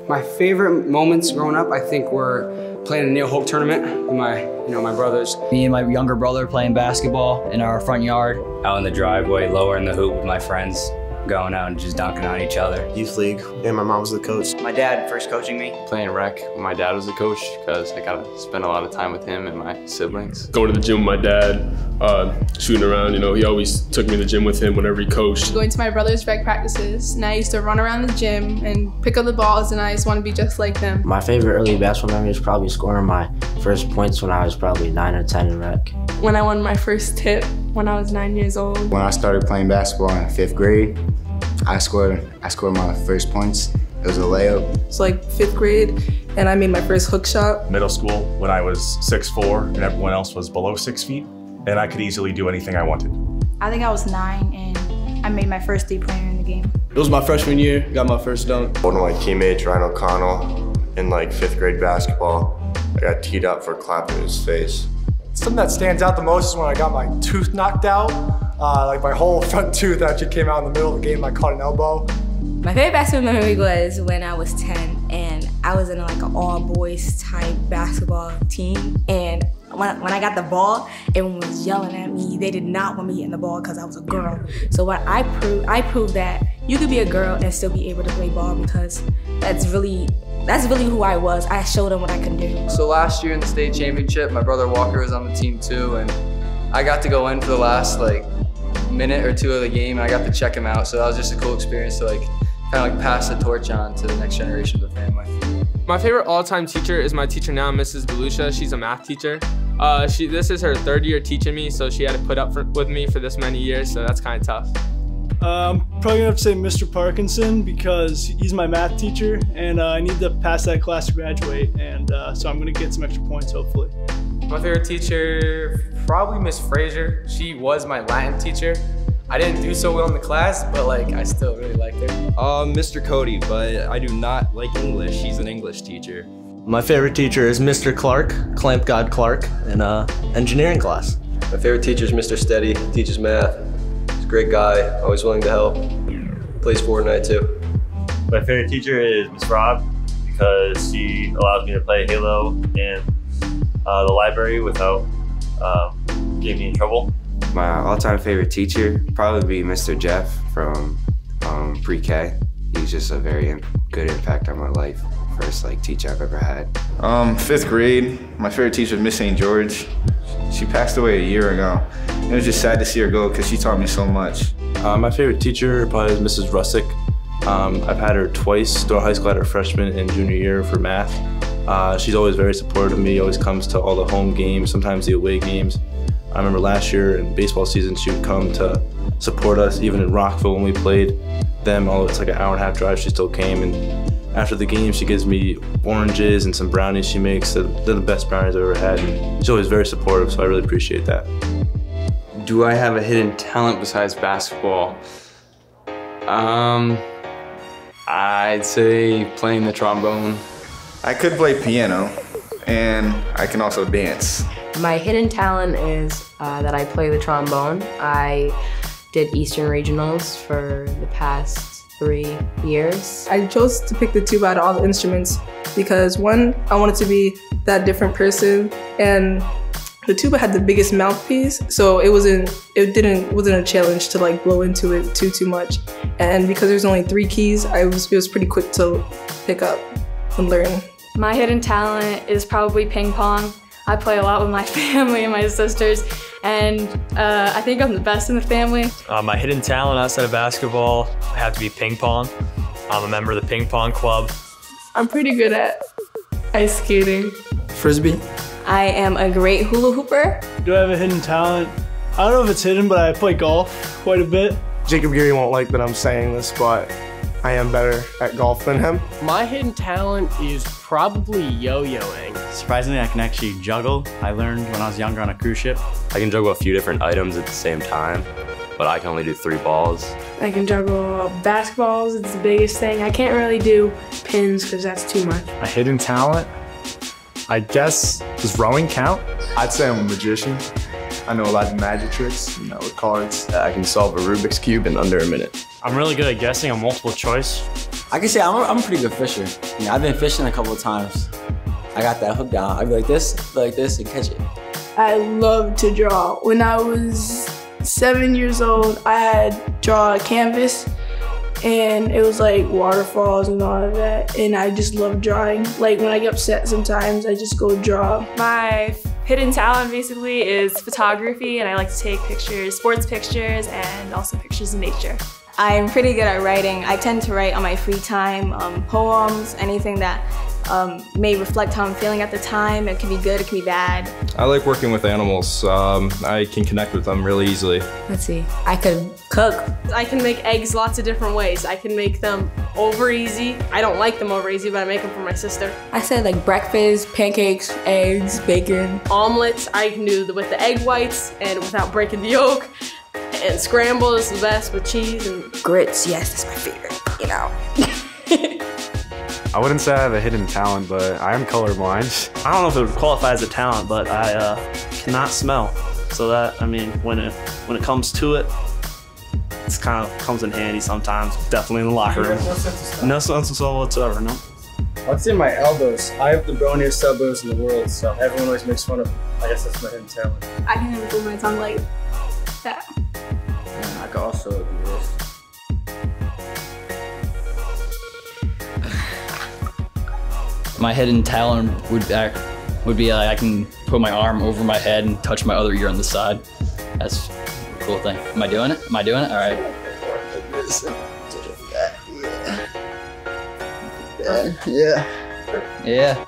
My favorite moments growing up, I think, were playing a Neil Hope tournament with my brothers. Me and my younger brother playing basketball in our front yard. Out in the driveway, lowering the hoop with my friends, going out and just dunking on each other. Youth league, and my mom was the coach. My dad first coaching me. Playing rec, my dad was the coach because I got to spend a lot of time with him and my siblings. Going to the gym with my dad, shooting around, he always took me to the gym with him whenever he coached. Going to my brother's rec practices, and I used to run around the gym and pick up the balls, and I just want to be just like them. My favorite early basketball memory is probably scoring my first points when I was probably 9 or 10 in rec. When I won my first tip when I was 9 years old. When I started playing basketball in 5th grade, I scored my first points. It was a layup. It's like 5th grade, and I made my first hook shot. Middle school, when I was 6'4", and everyone else was below 6 feet, and I could easily do anything I wanted. I think I was 9, and I made my first three-pointer in the game. It was my freshman year, got my first dunk. One of my teammates, Ryan O'Connell, in 5th grade basketball, I got teed up for clapping his face. Something that stands out the most is when I got my tooth knocked out. My whole front tooth actually came out in the middle of the game. I caught an elbow. My favorite basketball memory was when I was 10 and I was in an all-boys type basketball team. And when I got the ball, everyone was yelling at me. They did not want me hitting the ball because I was a girl. So what I proved that you could be a girl and still be able to play ball, because that's really who I was. I showed them what I can do. So last year in the state championship, my brother Walker was on the team too, and I got to go in for the last minute or two of the game, and I got to check him out. So that was just a cool experience to kind of pass the torch on to the next generation of the family. My favorite all-time teacher is my teacher now, Mrs. Belusha. She's a math teacher. This is her 3rd year teaching me, so she had to put up with me for this many years, so that's kind of tough. I'm probably gonna have to say Mr. Parkinson, because he's my math teacher and I need to pass that class to graduate, and so I'm gonna get some extra points hopefully. My favorite teacher, probably Miss Frazier. She was my Latin teacher. I didn't do so well in the class, but I still really liked her. Mr. Cody, but I do not like English. He's an English teacher. My favorite teacher is Mr. Clark, Clamp God Clark, in engineering class. My favorite teacher is Mr. Steady, teaches math. He's a great guy, always willing to help. Plays Fortnite too. My favorite teacher is Miss Rob, because she allows me to play Halo in the library without getting me in trouble. My all-time favorite teacher probably be Mr. Jeff from pre-K. He's just a very good impact on my life. First teacher I've ever had. 5th grade, my favorite teacher was Miss St. George. She passed away a year ago. It was just sad to see her go because she taught me so much. My favorite teacher probably is Mrs. Russick. I've had her twice throughout high school. I had her freshman and junior year for math. She's always very supportive of me, always comes to all the home games, sometimes the away games. I remember last year in baseball season, she would come to support us, even in Rockville when we played them. Although it's an hour-and-a-half drive, she still came. And after the game, she gives me oranges and some brownies she makes. They're the best brownies I've ever had. And she's always very supportive, so I really appreciate that. Do I have a hidden talent besides basketball? I'd say playing the trombone. I could play piano, and I can also dance. My hidden talent is that I play the trombone. I did Eastern Regionals for the past 3 years. I chose to pick the tuba out of all the instruments because, one, I wanted to be that different person, and the tuba had the biggest mouthpiece, so it wasn't a challenge to blow into it too much. And because there's only 3 keys, it was pretty quick to pick up and learn. My hidden talent is probably ping pong. I play a lot with my family and my sisters, and I think I'm the best in the family. My hidden talent outside of basketball I have to be ping pong. I'm a member of the ping pong club. I'm pretty good at ice skating. Frisbee. I am a great hula hooper. Do I have a hidden talent? I don't know if it's hidden, but I play golf quite a bit. Jacob Geary won't like that I'm saying this, but I am better at golf than him. My hidden talent is probably yo-yoing. Surprisingly, I can actually juggle. I learned when I was younger on a cruise ship. I can juggle a few different items at the same time, but I can only do 3 balls. I can juggle basketballs, it's the biggest thing. I can't really do pins because that's too much. My hidden talent, I guess, does rowing count? I'd say I'm a magician. I know a lot of magic tricks, with cards. I can solve a Rubik's Cube in under a minute. I'm really good at guessing on multiple choice. I can say I'm a pretty good fisher. You know, I've been fishing a couple of times. I got that hook down. I'd be like this, and catch it. I love to draw. When I was 7 years old, I had draw a canvas, and it was like waterfalls and all of that, and I just love drawing. Like when I get upset sometimes, I just go draw. My hidden talent basically is photography, and I like to take pictures, sports pictures, and also pictures of nature. I'm pretty good at writing. I tend to write on my free time, poems, anything that may reflect how I'm feeling at the time. It can be good, it can be bad. I like working with animals. I can connect with them really easily. Let's see, I could cook. I can make eggs lots of different ways. I can make them over easy. I don't like them over easy, but I make them for my sister. I said like breakfast, pancakes, eggs, bacon. Omelets, I can do with the egg whites and without breaking the yolk. And scramble is the best with cheese and grits. Yes, that's my favorite, you know. I wouldn't say I have a hidden talent, but I am colorblind. I don't know if it would qualify as a talent, but I cannot smell. So that, I mean, when it comes to it, it's kind of comes in handy sometimes. Definitely in the locker room. No sense of smell whatsoever, no. I'd say my elbows. I have the boniest elbows in the world, so everyone always makes fun of me. I guess that's my hidden talent. I can move my tongue like that. I could also do this. My hidden talent would be like I can put my arm over my head and touch my other ear on the side. That's a cool thing. Am I doing it? Am I doing it? All right. Yeah.